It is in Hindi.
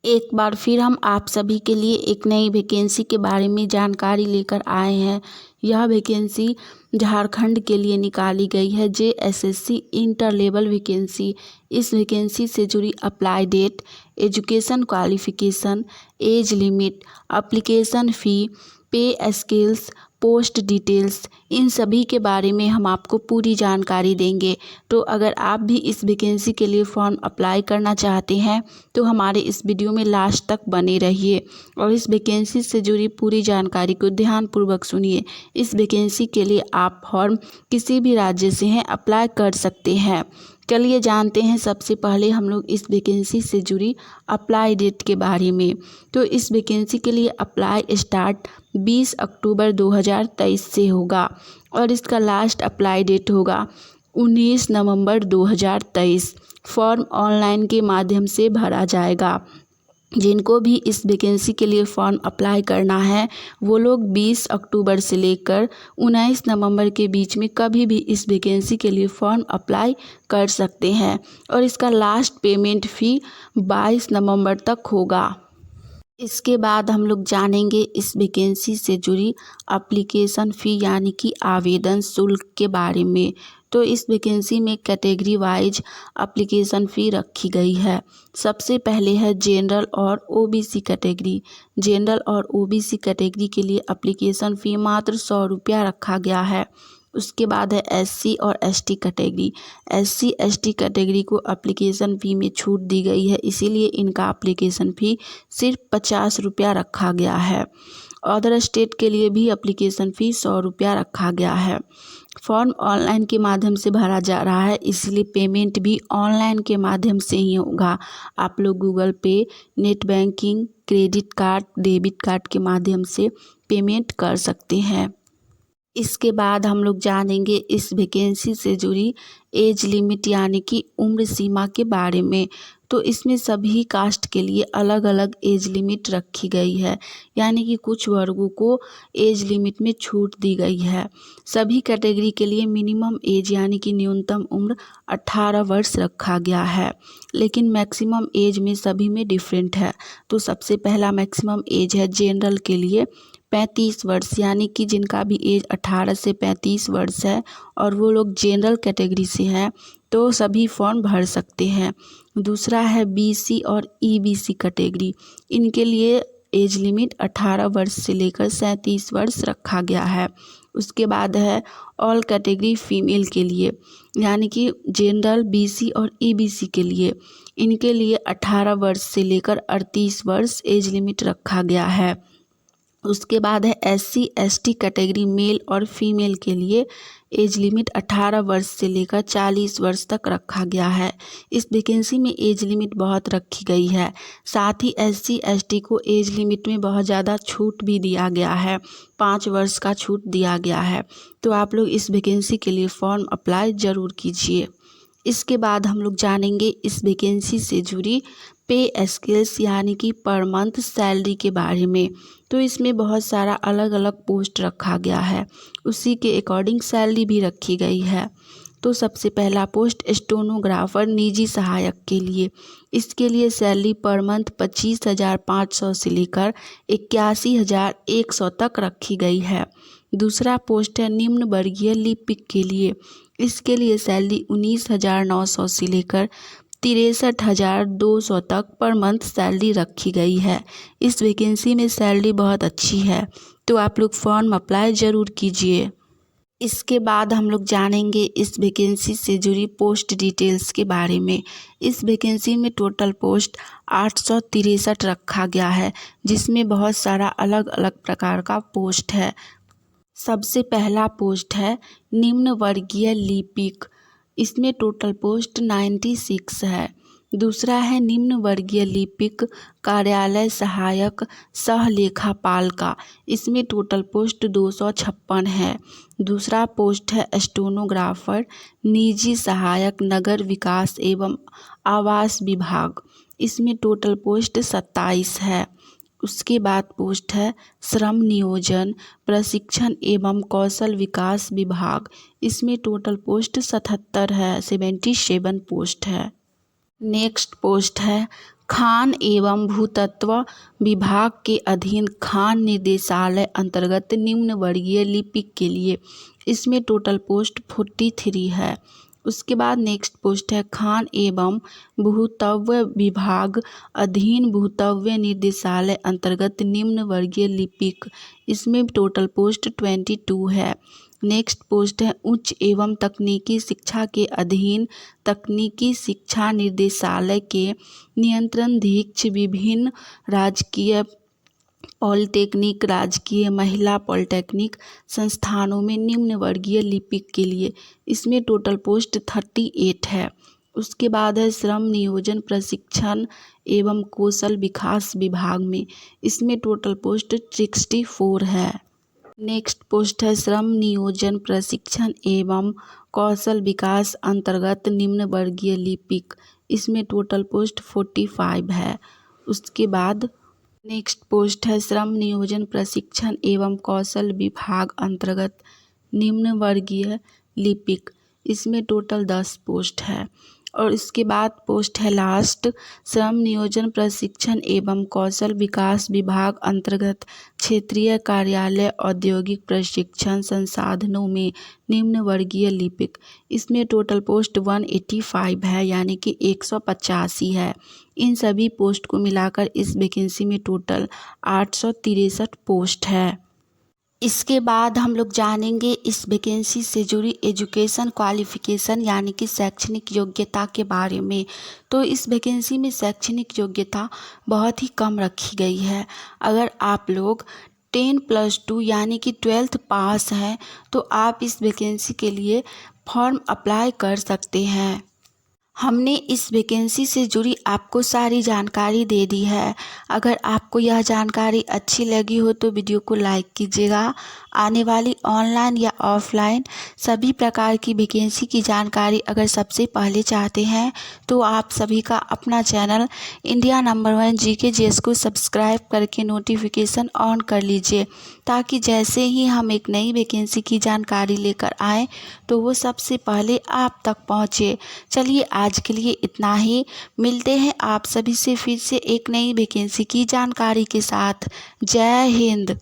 एक बार फिर हम आप सभी के लिए एक नई वैकेंसी के बारे में जानकारी लेकर आए हैं। यह वैकेंसी झारखंड के लिए निकाली गई है, JSSC इंटर लेवल वैकेंसी। इस वैकेंसी से जुड़ी apply date, education qualification, age limit, application fee, pay scales, post details, इन सभी के बारे में हम आपको पूरी जानकारी देंगे। तो अगर आप भी इस वैकेंसी के लिए फॉर्म अप्लाई करना चाहते हैं तो हमारे इस वीडियो में लास्ट तक बने रहिए और इस वैकेंसी से जुड़ी पूरी जानकारी को ध्यानपूर्वक सुनिए। इस वैकेंसी के लिए आप फॉर्म किसी भी राज्य से हैं अप्लाई कर सकते हैं। चलिए जानते हैं सबसे पहले हम लोग इस वैकेंसी से जुड़ी अप्लाई डेट के बारे में। तो इस वैकेंसी के लिए अप्लाई स्टार्ट 20 अक्टूबर 2023 से होगा और इसका लास्ट अप्लाई डेट होगा 19 नवंबर 2023। फॉर्म ऑनलाइन के माध्यम से भरा जाएगा। जिनको भी इस वैकेंसी के लिए फॉर्म अप्लाई करना है वो लोग 20 अक्टूबर से लेकर 19 नवंबर के बीच में कभी भी इस वैकेंसी के लिए फॉर्म अप्लाई कर सकते हैं और इसका लास्ट पेमेंट फ़ी 22 नवंबर तक होगा। इसके बाद हम लोग जानेंगे इस वैकेंसी से जुड़ी एप्लीकेशन फ़ी यानी कि आवेदन शुल्क के बारे में। तो इस वैकेंसी में कैटेगरी वाइज एप्लीकेशन फ़ी रखी गई है। सबसे पहले है जनरल और OBC कैटेगरी। जनरल और OBC कैटेगरी के लिए एप्लीकेशन फ़ी मात्र 100 रुपया रखा गया है। उसके बाद है SC और ST category. SC ST category को एप्लीकेशन फ़ी में छूट दी गई है, इसीलिए इनका एप्लीकेशन फ़ी सिर्फ 50 रुपया रखा गया है। अदर स्टेट के लिए भी एप्लीकेशन फ़ी 100 रुपया रखा गया है। फॉर्म ऑनलाइन के माध्यम से भरा जा रहा है, इसलिए पेमेंट भी ऑनलाइन के माध्यम से ही होगा। आप लोग गूगल पे, net banking, credit card, debit card के माध्यम से पेमेंट कर सकते हैं। इसके बाद हम लोग जानेंगे इस वैकेंसी से जुड़ी एज लिमिट यानी कि उम्र सीमा के बारे में। तो इसमें सभी कास्ट के लिए अलग अलग एज लिमिट रखी गई है, यानी कि कुछ वर्गों को एज लिमिट में छूट दी गई है। सभी कैटेगरी के लिए मिनिमम एज यानी कि न्यूनतम उम्र 18 वर्ष रखा गया है, लेकिन मैक्सिमम एज में सभी में डिफरेंट है। तो सबसे पहला मैक्सिमम एज है जनरल के लिए 35 वर्ष, यानी कि जिनका भी एज 18 से 35 वर्ष है और वो लोग जनरल कैटेगरी से हैं तो सभी फॉर्म भर सकते हैं। दूसरा है BC और EBC कैटेगरी। इनके लिए एज लिमिट 18 वर्ष से लेकर 37 वर्ष रखा गया है। उसके बाद है ऑल कैटेगरी फीमेल के लिए, यानी कि जनरल, BC और EBC के लिए। इनके लिए 18 वर्ष से लेकर 38 वर्ष एज लिमिट रखा गया है। उसके बाद है SC ST कैटेगरी मेल और फीमेल के लिए एज लिमिट 18 वर्ष से लेकर 40 वर्ष तक रखा गया है। इस वैकेंसी में एज लिमिट बहुत रखी गई है, साथ ही SC ST को एज लिमिट में बहुत ज़्यादा छूट भी दिया गया है, 5 वर्ष का छूट दिया गया है। तो आप लोग इस वैकेंसी के लिए फॉर्म अप्लाई ज़रूर कीजिए। इसके बाद हम लोग जानेंगे इस वैकेंसी से जुड़ी पे स्केल्स यानी कि पर मंथ सैलरी के बारे में। तो इसमें बहुत सारा अलग अलग पोस्ट रखा गया है, उसी के अकॉर्डिंग सैलरी भी रखी गई है। तो सबसे पहला पोस्ट स्टेनोग्राफर निजी सहायक के लिए। इसके लिए सैलरी पर मंथ 25,500 से लेकर 81,100 तक रखी गई है। दूसरा पोस्ट है निम्न वर्गीय लिपिक के लिए। इसके लिए सैलरी 19,900 से लेकर 63,200 तक पर मंथ सैलरी रखी गई है। इस वैकेंसी में सैलरी बहुत अच्छी है, तो आप लोग फॉर्म अप्लाई ज़रूर कीजिए। इसके बाद हम लोग जानेंगे इस वैकेंसी से जुड़ी पोस्ट डिटेल्स के बारे में। इस वैकेंसी में टोटल पोस्ट 863 रखा गया है, जिसमें बहुत सारा अलग अलग प्रकार का पोस्ट है। सबसे पहला पोस्ट है निम्न वर्गीय लिपिक। इसमें टोटल पोस्ट 96 है। दूसरा है निम्न वर्गीय लिपिक कार्यालय सहायक सह लेखापाल का। इसमें टोटल पोस्ट 256 है। दूसरा पोस्ट है स्टेनोग्राफर निजी सहायक नगर विकास एवं आवास विभाग। इसमें टोटल पोस्ट 27 है। उसके बाद पोस्ट है श्रम नियोजन प्रशिक्षण एवं कौशल विकास विभाग। इसमें टोटल पोस्ट 77 है, 77 पोस्ट है। नेक्स्ट पोस्ट है खान एवं भूतत्व विभाग के अधीन खान निर्देशालय अंतर्गत निम्न वर्गीय लिपिक के लिए। इसमें टोटल पोस्ट 43 है। उसके बाद नेक्स्ट पोस्ट है खान एवं भूतत्व विभाग अधीन भूतत्व निर्देशालय अंतर्गत निम्न वर्गीय लिपिक। इसमें टोटल पोस्ट 22 है। नेक्स्ट पोस्ट है उच्च एवं तकनीकी शिक्षा के अधीन तकनीकी शिक्षा निर्देशालय के नियंत्रणाधीन विभिन्न राजकीय पॉलिटेक्निक राजकीय महिला पॉलिटेक्निक संस्थानों में निम्न वर्गीय लिपिक के लिए। इसमें टोटल पोस्ट 38 है। उसके बाद है श्रम नियोजन प्रशिक्षण एवं कौशल विकास विभाग में। इसमें टोटल पोस्ट 64 है। नेक्स्ट पोस्ट है श्रम नियोजन प्रशिक्षण एवं कौशल विकास अंतर्गत निम्न वर्गीय लिपिक। इसमें टोटल पोस्ट 45 है। उसके बाद नेक्स्ट पोस्ट है श्रम नियोजन प्रशिक्षण एवं कौशल विभाग अंतर्गत निम्न वर्गीय लिपिक। इसमें टोटल 10 पोस्ट है। और इसके बाद पोस्ट है लास्ट श्रम नियोजन प्रशिक्षण एवं कौशल विकास विभाग अंतर्गत क्षेत्रीय कार्यालय औद्योगिक प्रशिक्षण संसाधनों में निम्न वर्गीय लिपिक। इसमें टोटल पोस्ट 185 है, यानी कि 185 है। इन सभी पोस्ट को मिलाकर इस वैकेंसी में टोटल 863 पोस्ट है। इसके बाद हम लोग जानेंगे इस वैकेंसी से जुड़ी एजुकेशन क्वालिफिकेशन यानी कि शैक्षणिक योग्यता के बारे में। तो इस वैकेंसी में शैक्षणिक योग्यता बहुत ही कम रखी गई है। अगर आप लोग 10+2 यानी कि 12th पास हैं तो आप इस वैकेंसी के लिए फॉर्म अप्लाई कर सकते हैं। हमने इस वैकेंसी से जुड़ी आपको सारी जानकारी दे दी है। अगर आपको यह जानकारी अच्छी लगी हो तो वीडियो को लाइक कीजिएगा। आने वाली ऑनलाइन या ऑफलाइन सभी प्रकार की वैकेंसी की जानकारी अगर सबसे पहले चाहते हैं तो आप सभी का अपना चैनल इंडिया नंबर 1 GKGS को सब्सक्राइब करके नोटिफिकेशन ऑन कर लीजिए, ताकि जैसे ही हम एक नई वैकेंसी की जानकारी लेकर आएँ तो वो सबसे पहले आप तक पहुँचे। चलिए आज के लिए इतना ही। मिलते हैं आप सभी से फिर से एक नई वैकेंसी की जानकारी के साथ। जय हिंद।